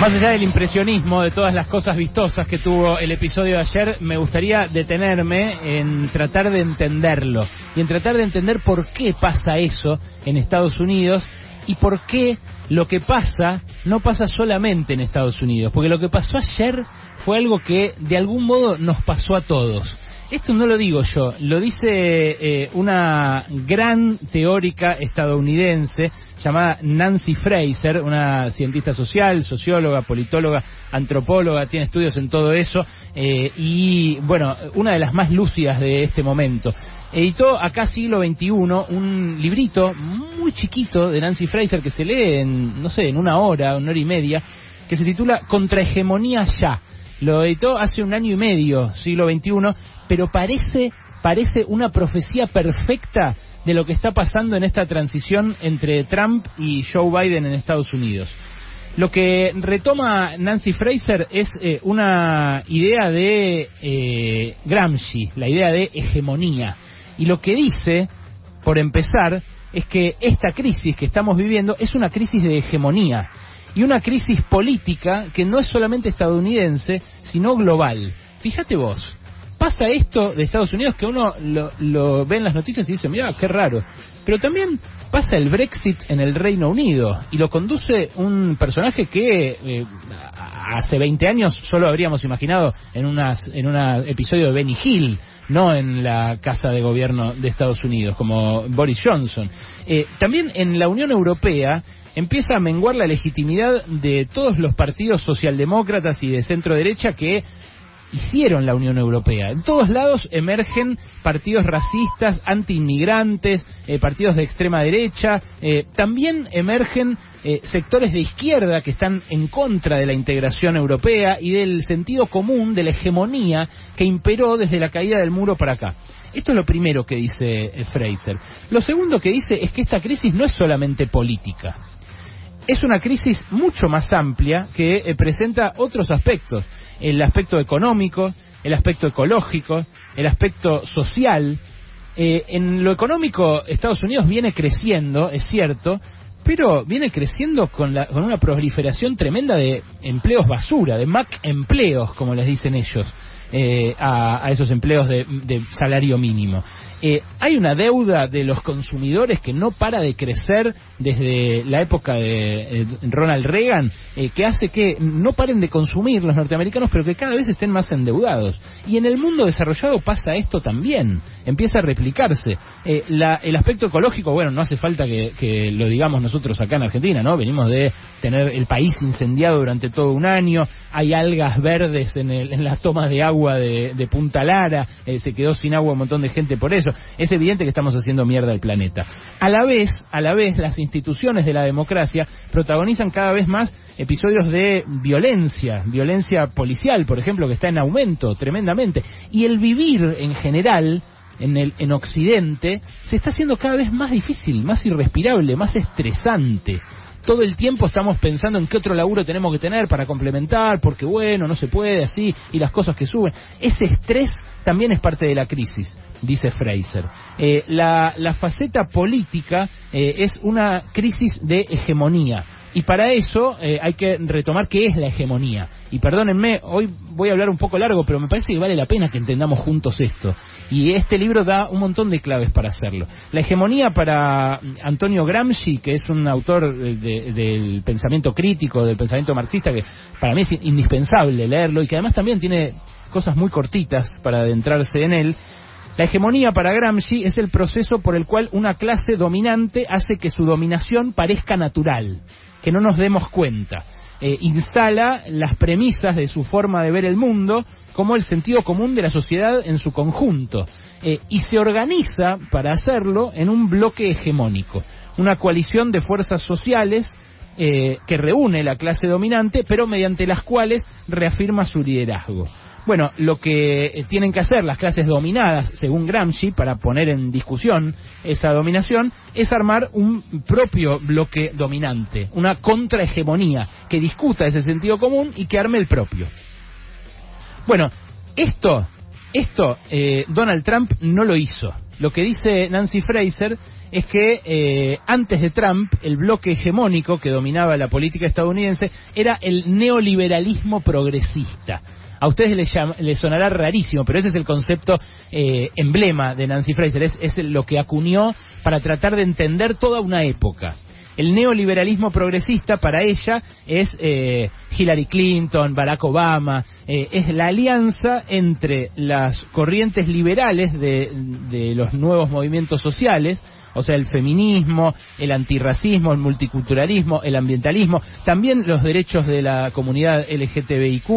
Más allá del impresionismo, de todas las cosas vistosas que tuvo el episodio de ayer, me gustaría detenerme en tratar de entenderlo y en tratar de entender por qué pasa eso en Estados Unidos y por qué lo que pasa no pasa solamente en Estados Unidos, porque lo que pasó ayer fue algo que de algún modo nos pasó a todos. Esto no lo digo yo, lo dice una gran teórica estadounidense llamada Nancy Fraser, una cientista social, socióloga, politóloga, antropóloga, tiene estudios en todo eso, y bueno, una de las más lúcidas de este momento. Editó acá siglo XXI un librito muy chiquito de Nancy Fraser que se lee en, no sé, en una hora y media, que se titula Contrahegemonía Ya. Lo editó hace 1 año y medio, siglo XXI, pero parece una profecía perfecta de lo que está pasando en esta transición entre Trump y Joe Biden en Estados Unidos. Lo que retoma Nancy Fraser es una idea de Gramsci, la idea de hegemonía. Y lo que dice, por empezar, es que esta crisis que estamos viviendo es una crisis de hegemonía. Y una crisis política que no es solamente estadounidense, sino global. Fíjate vos, pasa esto de Estados Unidos que uno lo ve en las noticias y dice, mira, qué raro. Pero también pasa el Brexit en el Reino Unido y lo conduce un personaje que hace 20 años solo habríamos imaginado en un episodio de Benny Hill, no en la Casa de Gobierno de Estados Unidos, como Boris Johnson. También en la Unión Europea empieza a menguar la legitimidad de todos los partidos socialdemócratas y de centro derecha que hicieron la Unión Europea. En todos lados emergen partidos racistas, anti-inmigrantes, partidos de extrema derecha, también emergen sectores de izquierda que están en contra de la integración europea y del sentido común, de la hegemonía que imperó desde la caída del muro para acá. Esto es lo primero que dice Fraser. Lo segundo que dice es que esta crisis no es solamente política. Es una crisis mucho más amplia que presenta otros aspectos. El aspecto económico, el aspecto ecológico, el aspecto social. En lo económico, Estados Unidos viene creciendo, es cierto, pero viene creciendo con una proliferación tremenda de empleos basura, de empleos, como les dicen ellos, a esos empleos de salario mínimo. Hay una deuda de los consumidores que no para de crecer desde la época de Ronald Reagan, que hace que no paren de consumir los norteamericanos, pero que cada vez estén más endeudados. Y en el mundo desarrollado pasa esto también, empieza a replicarse. El aspecto ecológico, bueno, no hace falta que lo digamos nosotros acá en Argentina, ¿no? Venimos de tener el país incendiado durante todo un año, hay algas verdes en las tomas de agua de Punta Lara, se quedó sin agua un montón de gente por eso. Es evidente que estamos haciendo mierda al planeta. A la vez, las instituciones de la democracia protagonizan cada vez más episodios de violencia policial, por ejemplo, que está en aumento tremendamente. Y el vivir en general, en Occidente, se está haciendo cada vez más difícil, más irrespirable, más estresante. Todo el tiempo estamos pensando en qué otro laburo tenemos que tener para complementar, porque bueno, no se puede así, y las cosas que suben. Ese estrés también es parte de la crisis, dice Fraser. La faceta política es una crisis de hegemonía. Y para eso hay que retomar qué es la hegemonía. Y perdónenme, hoy voy a hablar un poco largo, pero me parece que vale la pena que entendamos juntos esto. Y este libro da un montón de claves para hacerlo. La hegemonía para Antonio Gramsci, que es un autor del pensamiento crítico, del pensamiento marxista, que para mí es indispensable leerlo y que además también tiene cosas muy cortitas para adentrarse en él. La hegemonía para Gramsci es el proceso por el cual una clase dominante hace que su dominación parezca natural, que no nos demos cuenta. Instala las premisas de su forma de ver el mundo como el sentido común de la sociedad en su conjunto, y se organiza para hacerlo en un bloque hegemónico, una coalición de fuerzas sociales que reúne la clase dominante, pero mediante las cuales reafirma su liderazgo. Bueno, lo que tienen que hacer las clases dominadas, según Gramsci, para poner en discusión esa dominación, es armar un propio bloque dominante, una contrahegemonía, que discuta ese sentido común y que arme el propio. Bueno, esto Donald Trump no lo hizo. Lo que dice Nancy Fraser es que antes de Trump, el bloque hegemónico que dominaba la política estadounidense era el neoliberalismo progresista. A ustedes les sonará rarísimo, pero ese es el concepto emblema de Nancy Fraser, es lo que acuñó para tratar de entender toda una época. El neoliberalismo progresista para ella es Hillary Clinton, Barack Obama, es la alianza entre las corrientes liberales de los nuevos movimientos sociales, o sea, el feminismo, el antirracismo, el multiculturalismo, el ambientalismo, también los derechos de la comunidad LGTBIQ,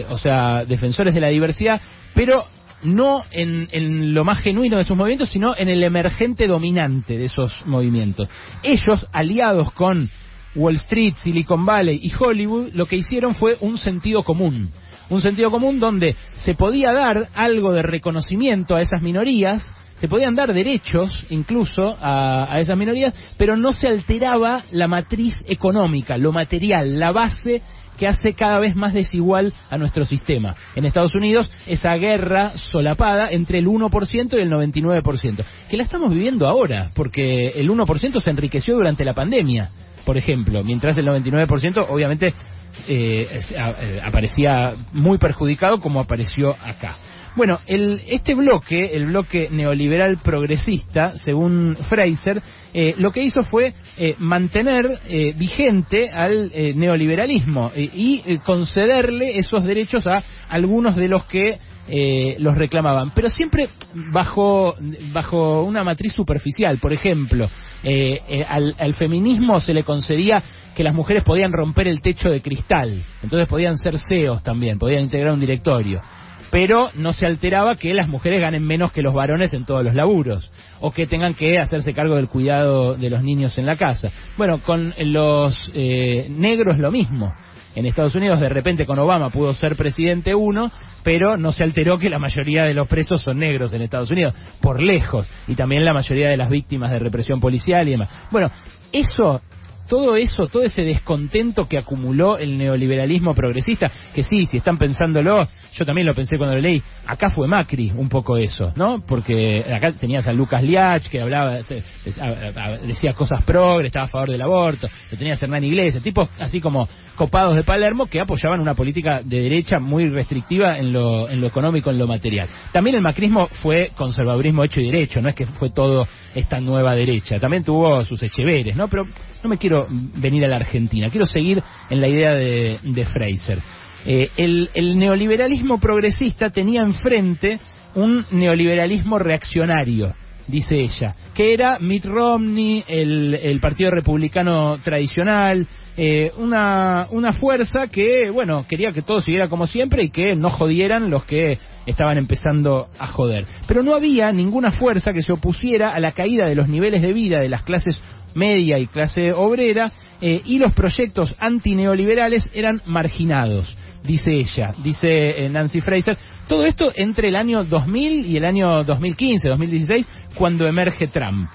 o sea, defensores de la diversidad, pero no en lo más genuino de sus movimientos, sino en el emergente dominante de esos movimientos. Ellos, aliados con Wall Street, Silicon Valley y Hollywood, lo que hicieron fue un sentido común donde se podía dar algo de reconocimiento a esas minorías, se podían dar derechos incluso a esas minorías, pero no se alteraba la matriz económica, lo material, la base que hace cada vez más desigual a nuestro sistema. En Estados Unidos, esa guerra solapada entre el 1% y el 99%, que la estamos viviendo ahora, porque el 1% se enriqueció durante la pandemia, por ejemplo, mientras el 99% obviamente aparecía muy perjudicado, como apareció acá. Bueno, este bloque, el bloque neoliberal progresista, según Fraser, lo que hizo fue mantener vigente al neoliberalismo y concederle esos derechos a algunos de los que los reclamaban, pero siempre bajo una matriz superficial. Por ejemplo, al feminismo se le concedía que las mujeres podían romper el techo de cristal, entonces podían ser CEOs también, podían integrar un directorio, pero no se alteraba que las mujeres ganen menos que los varones en todos los laburos, o que tengan que hacerse cargo del cuidado de los niños en la casa. Bueno, con los negros lo mismo. En Estados Unidos, de repente, con Obama pudo ser presidente uno, pero no se alteró que la mayoría de los presos son negros en Estados Unidos, por lejos, y también la mayoría de las víctimas de represión policial y demás. Bueno, todo ese descontento que acumuló el neoliberalismo progresista, que sí, si están pensándolo, yo también lo pensé cuando lo leí, acá fue Macri un poco eso, ¿no? Porque acá tenías a Lucas Liach, que hablaba, decía cosas progres, estaba a favor del aborto, lo tenías a Hernán Iglesias, tipos así como copados de Palermo que apoyaban una política de derecha muy restrictiva en lo económico, en lo material. También el macrismo fue conservadurismo hecho y derecho, no es que fue todo esta nueva derecha, también tuvo sus echeveres, ¿no? Pero no me quiero venir a la Argentina, quiero seguir en la idea de Fraser. El neoliberalismo progresista tenía enfrente un neoliberalismo reaccionario, dice ella, que era Mitt Romney, el Partido Republicano tradicional, una fuerza que, bueno, quería que todo siguiera como siempre y que no jodieran los que estaban empezando a joder. Pero no había ninguna fuerza que se opusiera a la caída de los niveles de vida de las clases media y clase obrera, y los proyectos antineoliberales eran marginados, dice ella, dice Nancy Fraser. Todo esto entre el año 2000 y el año 2015, 2016, cuando emerge Trump.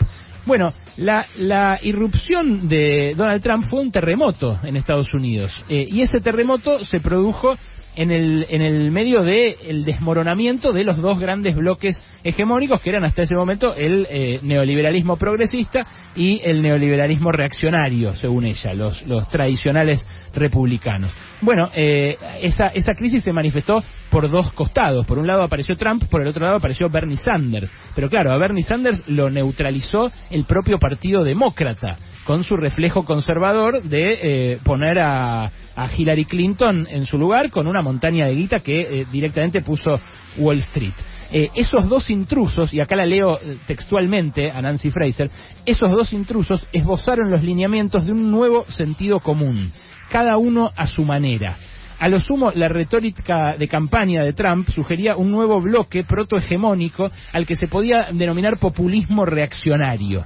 Bueno, la irrupción de Donald Trump fue un terremoto en Estados Unidos, y ese terremoto se produjo en el medio del desmoronamiento de los dos grandes bloques hegemónicos que eran hasta ese momento el neoliberalismo progresista y el neoliberalismo reaccionario, según ella, los tradicionales republicanos. Bueno, esa crisis se manifestó por dos costados. Por un lado apareció Trump, por el otro lado apareció Bernie Sanders. Pero claro, a Bernie Sanders lo neutralizó el propio Partido Demócrata, con su reflejo conservador de poner a Hillary Clinton en su lugar con una montaña de guita que directamente puso Wall Street. Esos dos intrusos, y acá la leo textualmente a Nancy Fraser, esos dos intrusos esbozaron los lineamientos de un nuevo sentido común, cada uno a su manera. A lo sumo, la retórica de campaña de Trump sugería un nuevo bloque protohegemónico al que se podía denominar populismo reaccionario.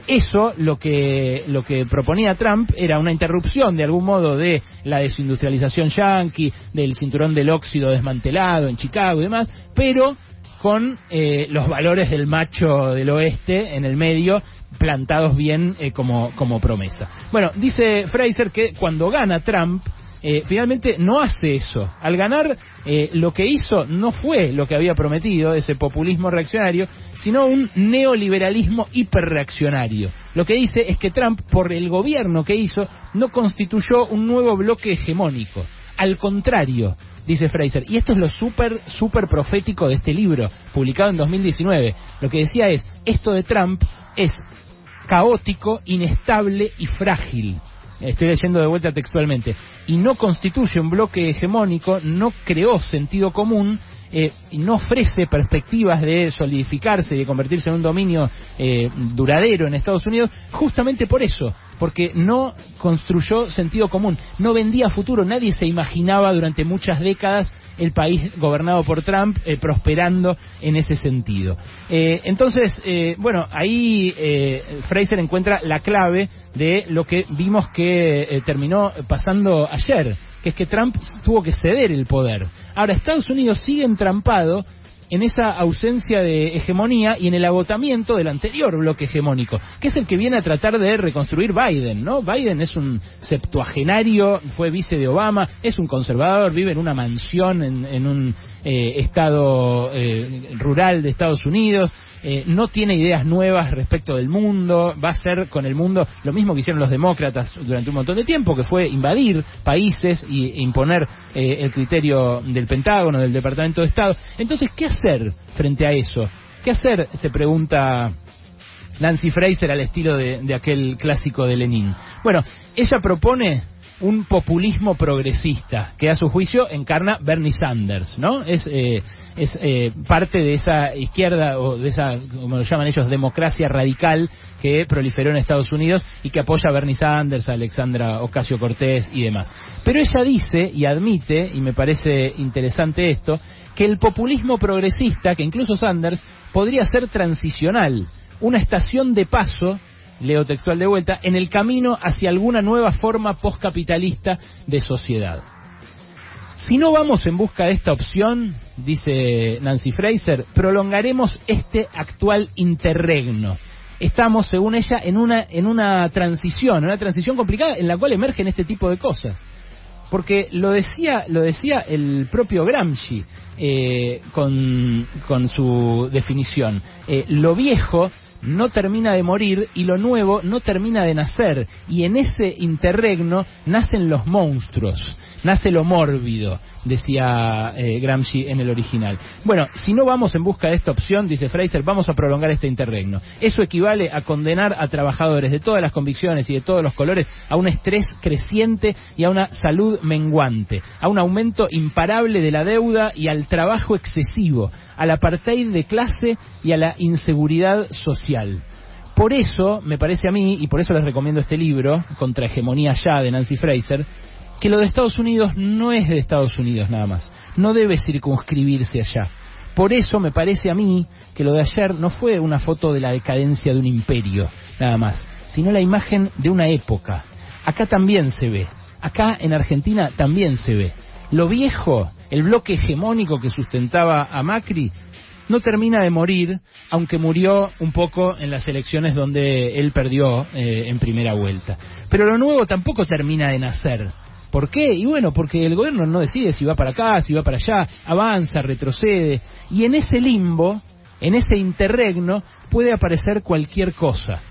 Eso, lo que proponía Trump era una interrupción de algún modo de la desindustrialización yanqui, del cinturón del óxido desmantelado en Chicago y demás, pero con los valores del macho del oeste en el medio, plantados bien como promesa. Bueno, dice Fraser que cuando gana Trump, finalmente no hace eso. Al ganar, lo que hizo no fue lo que había prometido, ese populismo reaccionario, sino un neoliberalismo hiperreaccionario. Lo que dice es que Trump, por el gobierno que hizo, no constituyó un nuevo bloque hegemónico. Al contrario, dice Fraser, y esto es lo súper profético de este libro, publicado en 2019, lo que decía es, esto de Trump es caótico, inestable y frágil. Estoy leyendo de vuelta textualmente. Y no constituye un bloque hegemónico, no creó sentido común, y no ofrece perspectivas de solidificarse y de convertirse en un dominio duradero en Estados Unidos, justamente por eso, porque no construyó sentido común, no vendía futuro. Nadie se imaginaba durante muchas décadas el país gobernado por Trump prosperando en ese sentido. Entonces, bueno, ahí Fraser encuentra la clave de lo que vimos que terminó pasando ayer, que es que Trump tuvo que ceder el poder. Ahora, Estados Unidos sigue entrampado en esa ausencia de hegemonía y en el agotamiento del anterior bloque hegemónico, que es el que viene a tratar de reconstruir Biden, ¿no? Biden es un septuagenario, fue vice de Obama, es un conservador, vive en una mansión en un estado rural de Estados Unidos, no tiene ideas nuevas respecto del mundo, va a hacer con el mundo lo mismo que hicieron los demócratas durante un montón de tiempo, que fue invadir países e imponer el criterio del Pentágono, del Departamento de Estado. Entonces, ¿qué hacer frente a eso? ¿Qué hacer? Se pregunta Nancy Fraser al estilo de aquel clásico de Lenin. Bueno, ella propone un populismo progresista que a su juicio encarna Bernie Sanders, ¿no? Es parte de esa izquierda, o de esa, como lo llaman ellos, democracia radical que proliferó en Estados Unidos y que apoya a Bernie Sanders, a Alexandra Ocasio-Cortez y demás. Pero ella dice y admite, y me parece interesante esto, que el populismo progresista, que incluso Sanders, podría ser transicional, una estación de paso, leo textual de vuelta, en el camino hacia alguna nueva forma postcapitalista de sociedad. Si no vamos en busca de esta opción, dice Nancy Fraser, prolongaremos este actual interregno. Estamos, según ella, en una transición complicada en la cual emergen este tipo de cosas. Porque lo decía el propio Gramsci con su definición. Lo viejo no termina de morir y lo nuevo no termina de nacer, y en ese interregno nacen los monstruos, nace lo mórbido, decía Gramsci en el original. Bueno, si no vamos en busca de esta opción, dice Fraser, vamos a prolongar este interregno. Eso equivale a condenar a trabajadores de todas las convicciones y de todos los colores a un estrés creciente y a una salud menguante, a un aumento imparable de la deuda y al trabajo excesivo, al apartheid de clase y a la inseguridad social. Por eso, me parece a mí, y por eso les recomiendo este libro, Contra Hegemonía Ya, de Nancy Fraser, que lo de Estados Unidos no es de Estados Unidos nada más, no debe circunscribirse allá. Por eso me parece a mí que lo de ayer no fue una foto de la decadencia de un imperio nada más, sino la imagen de una época. Acá también se ve, acá en Argentina también se ve. Lo viejo, el bloque hegemónico que sustentaba a Macri, no termina de morir, aunque murió un poco en las elecciones donde él perdió en primera vuelta. Pero lo nuevo tampoco termina de nacer. ¿Por qué? Y bueno, porque el gobierno no decide si va para acá, si va para allá, avanza, retrocede, y en ese limbo, en ese interregno, puede aparecer cualquier cosa.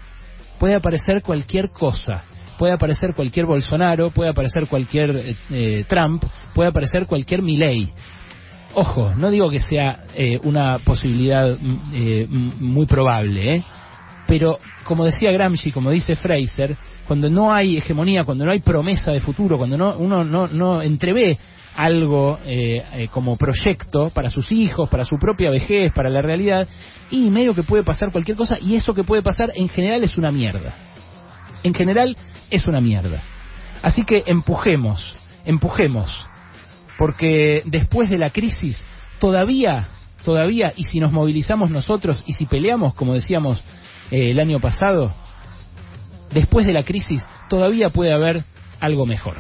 Puede aparecer cualquier cosa. Puede aparecer cualquier Bolsonaro, puede aparecer cualquier Trump, puede aparecer cualquier Milei. Ojo, no digo que sea una posibilidad muy probable, pero como decía Gramsci, como dice Fraser, cuando no hay hegemonía, cuando no hay promesa de futuro, cuando uno no entrevé algo como proyecto para sus hijos, para su propia vejez, para la realidad, y medio que puede pasar cualquier cosa, y eso que puede pasar en general es una mierda. En general es una mierda. Así que empujemos, porque después de la crisis, todavía, y si nos movilizamos nosotros, y si peleamos, como decíamos el año pasado, después de la crisis, todavía puede haber algo mejor.